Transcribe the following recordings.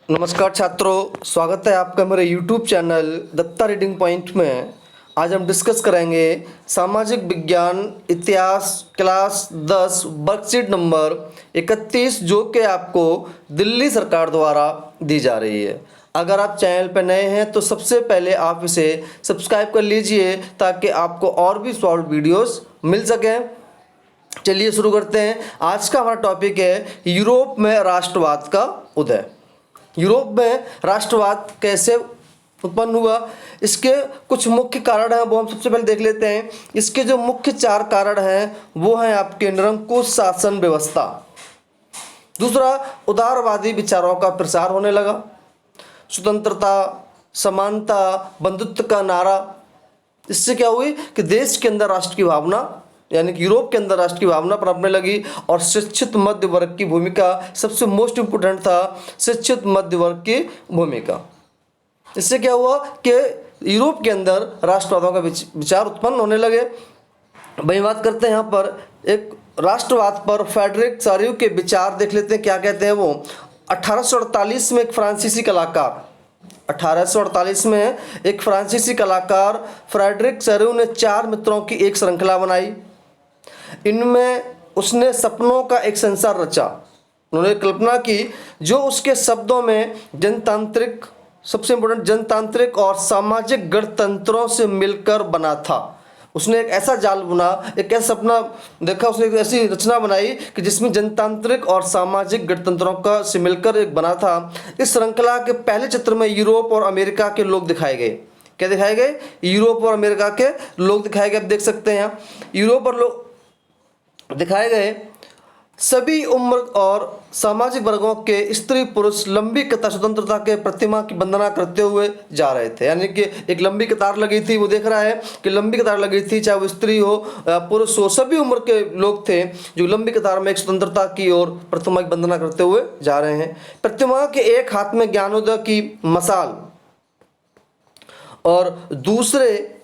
नमस्कार छात्रों, स्वागत है आपका मेरे YouTube channel Datta reading point में। आज हम डिस्कस करेंगे सामाजिक विज्ञान इतिहास क्लास 10 वर्कशीट नंबर 31 जो कि आपको दिल्ली सरकार द्वारा दी जा रही है। अगर आप चैनल पर नए हैं तो सबसे पहले आप इसे सब्सक्राइब कर लीजिए ताकि आपको और भी सॉल्व वीडियोस मिल सकें। चलिए शुरू करते हैं। आज का हमारा टॉपिक है यूरोप में राष्ट्रवाद का उदय। यूरोप में राष्ट्रवाद कैसे उत्पन्न हुआ, इसके कुछ मुख्य कारण हैं, वो हम सबसे पहले देख लेते हैं। इसके जो मुख्य 4 कारण हैं वो हैं आपके निरंकुश शासन व्यवस्था। दूसरा, उदारवादी विचारों का प्रसार होने लगा। स्वतंत्रता, समानता, बंधुत्व का नारा। इससे क्या हुई कि देश के अंदर राष्ट्र की भावना यानी कि यूरोप के अंदर राष्ट्र की भावना पनपने लगी। और शिक्षित मध्य वर्ग की भूमिका सबसे मोस्ट इम्पोर्टेंट था, शिक्षित मध्य वर्ग की भूमिका। इससे क्या हुआ कि यूरोप के अंदर राष्ट्रवादों का विचार उत्पन्न होने लगे। वही बात करते हैं यहाँ पर एक राष्ट्रवाद पर फ्रेडरिक सारियू के विचार देख लेते हैं, क्या कहते हैं वो। 1848 में एक फ्रांसीसी कलाकार 1848 में एक फ्रांसीसी कलाकार फ्रेडरिक सारियू ने 4 मित्रों की एक श्रृंखला बनाई। इनमें उसने सपनों का एक संसार रचा। उन्होंने कल्पना की जो उसके शब्दों में जनतांत्रिक, सबसे इम्पोर्टेंट, जनतांत्रिक और सामाजिक गणतंत्रों से मिलकर बना था। उसने एक ऐसा जाल बुना, एक ऐसा सपना देखा, उसने एक ऐसी रचना बनाई कि जिसमें जनतांत्रिक और सामाजिक गणतंत्रों का से मिलकर एक बना था। इस श्रृंखला के पहले चित्र में यूरोप और अमेरिका के लोग दिखाए गए। क्या दिखाए गए? यूरोप और अमेरिका के लोग दिखाए गए। आप देख सकते हैं यहाँ यूरोप और लोग दिखाए गए। सभी उम्र और सामाजिक वर्गों के स्त्री पुरुष लंबी कतार स्वतंत्रता के प्रतिमा की वंदना करते हुए जा रहे थे। यानी कि एक लंबी कतार लगी थी, वो देख रहा है कि लंबी कतार लगी थी, चाहे वो स्त्री हो पुरुष हो, सभी उम्र के लोग थे जो लंबी कतार में एक स्वतंत्रता की ओर प्रतिमा की वंदना करते हुए जा रहे हैं। प्रतिमा के एक हाथ में ज्ञानोदय की मशाल और दूसरे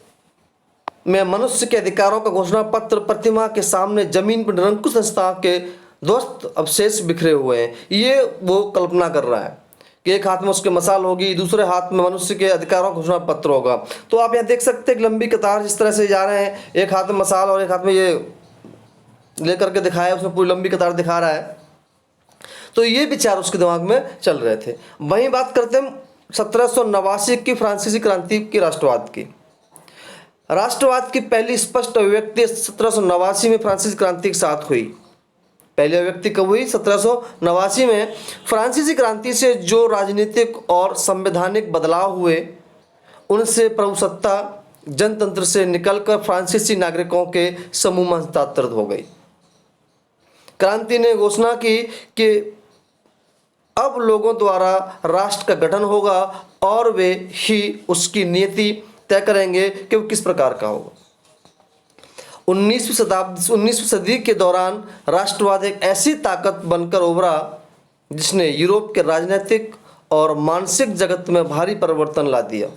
में मनुष्य के अधिकारों का घोषणा पत्र। प्रतिमा के सामने जमीन पर निरंकुश संस्था के ध्वस्त अवशेष बिखरे हुए हैं। ये वो कल्पना कर रहा है कि एक हाथ में उसके मशाल होगी, दूसरे हाथ में मनुष्य के अधिकारों का घोषणा पत्र होगा। तो आप यहाँ देख सकते हैं कि लंबी कतार जिस तरह से जा रहे हैं, एक हाथ में मशाल और एक हाथ में ये लेकर के दिखाया, उसमें पूरी लंबी कतार दिखा रहा है। तो ये विचार उसके दिमाग में चल रहे थे। वहीं बात करते हैं 1789 की फ्रांसीसी क्रांति की, राष्ट्रवाद की। राष्ट्रवाद की पहली स्पष्ट अभिव्यक्ति 1789 में फ्रांसीसी क्रांति के साथ हुई। पहली अभिव्यक्ति कब हुई? 1789 में। फ्रांसीसी क्रांति से जो राजनीतिक और संवैधानिक बदलाव हुए उनसे प्रभुसत्ता जनतंत्र से निकलकर फ्रांसीसी नागरिकों के समूह में हस्तांतरित हो गई। क्रांति ने घोषणा की कि अब लोगों द्वारा राष्ट्र का गठन होगा और वे ही उसकी नीति तय करेंगे कि वो किस प्रकार का होगा। 19वीं सदी के दौरान राष्ट्रवाद एक ऐसी ताकत बनकर उभरा जिसने यूरोप के राजनीतिक और मानसिक जगत में भारी परिवर्तन ला दिया।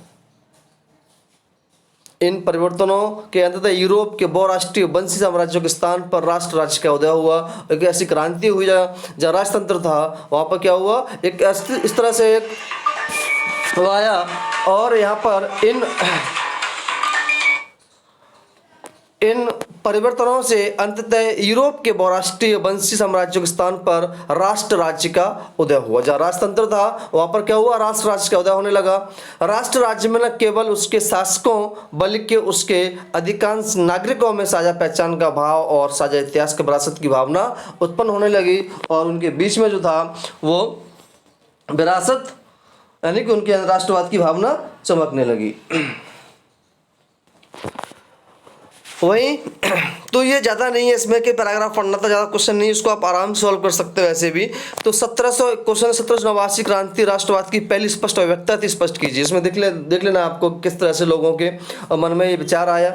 इन परिवर्तनों के अंततः यूरोप के बहुराष्ट्रीय वंशी साम्राज्यों के स्थान पर राष्ट्र राज्य का उदय हुआ। एक ऐसी क्रांति हुई जहाँ राजतंत्र था, वहाँ पर क्या हुआ, एक इस तरह से एक आया। और यहाँ पर इन परिवर्तनों से अंततः यूरोप के बहुराष्ट्रीय वंशी साम्राज्यों के स्थान पर राष्ट्र राज्य का उदय हुआ। जहाँ राजतंत्र था वहाँ पर क्या हुआ, राष्ट्र राज्य का उदय होने लगा। राष्ट्र राज्य में न केवल उसके शासकों बल्कि उसके अधिकांश नागरिकों में साझा पहचान का भाव और साझा इतिहास के विरासत की भावना उत्पन्न होने लगी। और उनके बीच में जो था वो विरासत यानी कि उनके राष्ट्रवाद की भावना चमकने लगी। वही तो ये ज़्यादा नहीं है इसमें कि पैराग्राफ पढ़ना था, ज़्यादा क्वेश्चन नहीं, इसको आप आराम से सॉल्व कर सकते हो वैसे भी। तो 1789 क्रांति राष्ट्रवाद की पहली स्पष्ट अभिव्यक्ति थी, स्पष्ट कीजिए। इसमें देख लेना आपको किस तरह से लोगों के मन में ये विचार आया।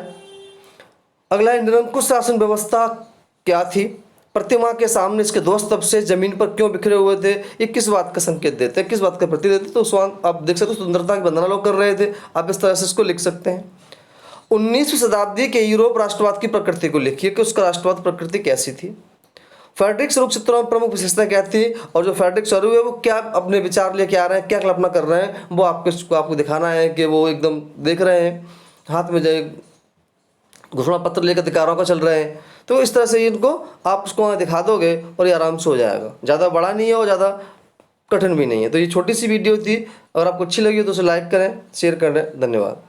अगला, निरंकुश शासन व्यवस्था क्या थी? प्रतिमा के सामने इसके ध्वस्त अवशेष जमीन पर क्यों बिखरे हुए थे? ये किस बात का संकेत देते हैं, किस बात का प्रतीक देते? तो आप देख सकते हो स्वतंत्रता की वंदना लोग कर रहे थे। आप इस तरह से इसको लिख सकते हैं। 19वीं शताब्दी के यूरोप राष्ट्रवाद की प्रकृति को लिखिए कि उसका राष्ट्रवाद प्रकृति कैसी थी। फ्रेडरिक स्वरूप चित्रों में प्रमुख विशेषता क्या थी, और जो फ्रेडरिक स्वरूप है वो क्या अपने विचार लेके आ रहे हैं, क्या कल्पना कर रहे हैं, वो आपको दिखाना है कि वो एकदम देख रहे हैं, हाथ में जो घोषणा पत्र लेकर अधिकारों का चल रहे हैं। तो इस तरह से इनको आप उसको वहाँ दिखा दोगे और ये आराम से हो जाएगा। ज़्यादा बड़ा नहीं है और ज़्यादा कठिन भी नहीं है। तो ये छोटी सी वीडियो थी, अगर आपको अच्छी लगी हो तो उसे लाइक करें, शेयर करें। धन्यवाद।